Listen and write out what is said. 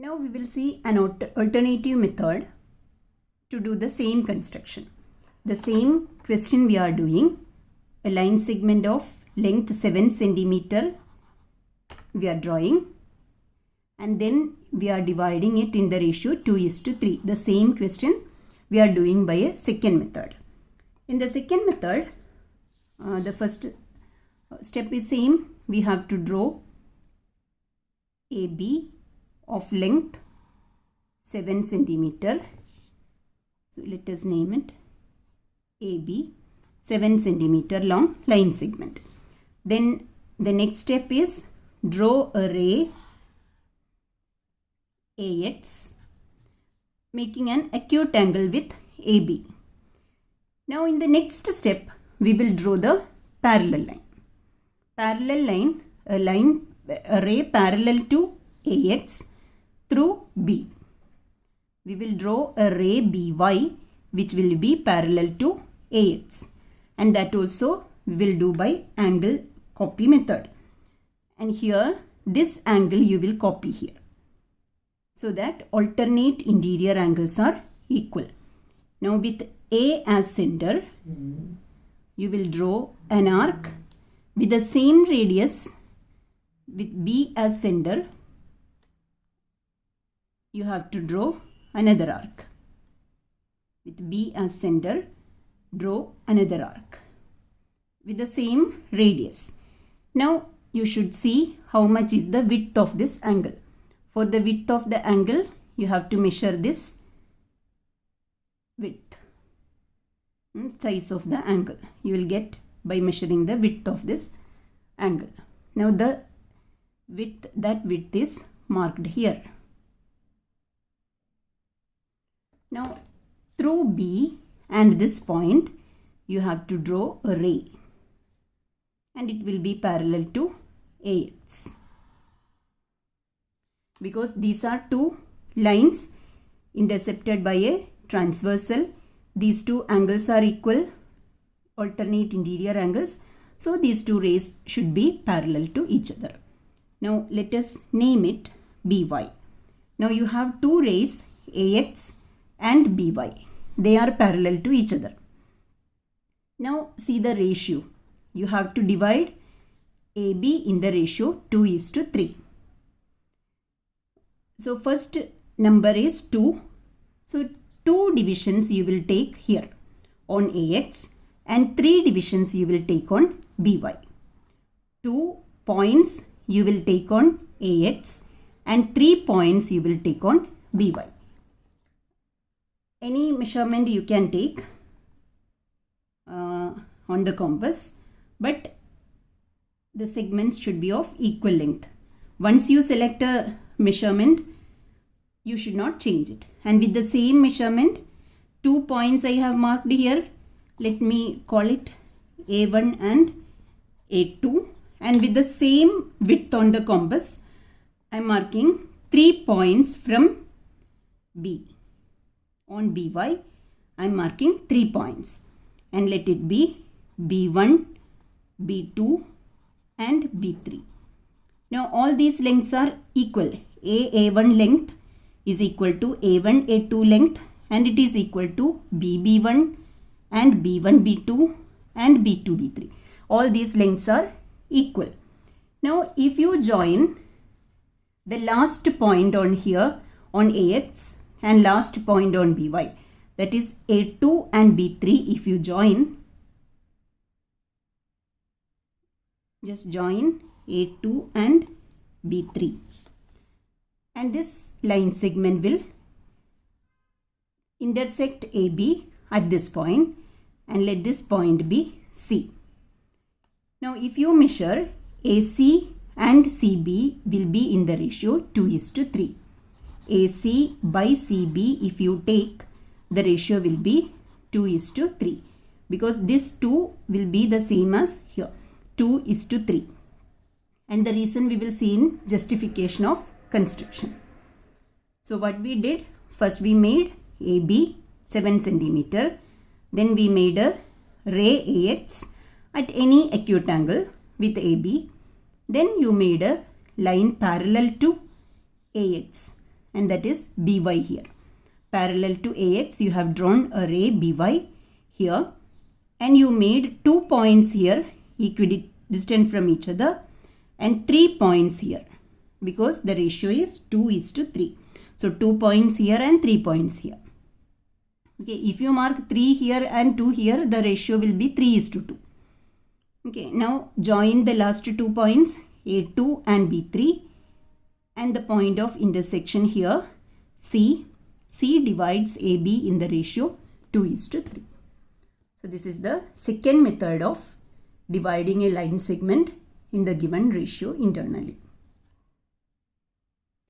Now we will see an alternative method to do the same construction. The same question we are doing, a line segment of length 7 centimeter we are drawing, and then we are dividing it in the ratio 2:3. The same question we are doing by a second method. In the second method, the first step is same. We have to draw AB of length 7 centimeter. So let us name it AB, 7 centimeter long line segment. Then the next step is draw a ray AX making an acute angle with AB. Now in the next step we will draw the parallel line. Parallel line, a ray parallel to AX through B. We will draw a ray BY which will be parallel to AX, and that also we will do by angle copy method. And here this angle you will copy here, so that alternate interior angles are equal. Now with A as center, you will draw an arc with the same radius. With B as center, you have to draw another arc. With B as center, draw another arc with the same radius. Now you should see how much is the width of this angle. For the width of the angle, you have to measure this width, size of the angle. You will get by measuring the width of this angle. Now the width, that width is marked here. Now through B and this point, you have to draw a ray, and it will be parallel to AX. Because these are two lines intercepted by a transversal, these two angles are equal, alternate interior angles, so these two rays should be parallel to each other. Now let us name it BY. Now you have two rays AX and BY. They are parallel to each other. Now see the ratio. You have to divide AB in the ratio 2:3. So first number is 2. So 2 divisions you will take here on AX, and 3 divisions you will take on BY. 2 points you will take on AX, and 3 points you will take on BY. Any measurement you can take on the compass, but the segments should be of equal length. Once you select a measurement, you should not change it. And with the same measurement, 2 points I have marked here. Let me call it A1 and A2. And with the same width on the compass, I am marking 3 points from B. On BY, I am marking 3 points. And let it be B1, B2 and B3. Now all these lengths are equal. A1 length is equal to A1 A2 length, and it is equal to BB1 and B1 B2 and B2 B3. All these lengths are equal. Now if you join the last point on here on AX and last point on BY, that is A2 and B3, if you join, just join A2 and B3, and this line segment will intersect AB at this point, and let this point be C. Now if you measure, AC and CB will be in the ratio 2:3. AC by CB, if you take, the ratio will be 2:3, because this 2 will be the same as here, 2:3. And the reason we will see in justification of construction. So what we did, first we made AB 7 centimeter, then we made a ray AX at any acute angle with AB, then you made a line parallel to AX, and that is by here. Parallel to AX, you have drawn a ray by here, and you made 2 points here equidistant from each other and 3 points here, because the ratio is 2:3. So 2 points here and 3 points here. Okay, if you mark 3 here and 2 here, the ratio will be 3:2. Okay, now join the last 2 points, A2 and B3, and the point of intersection here, C. C divides AB in the ratio 2:3. So this is the second method of dividing a line segment in the given ratio internally.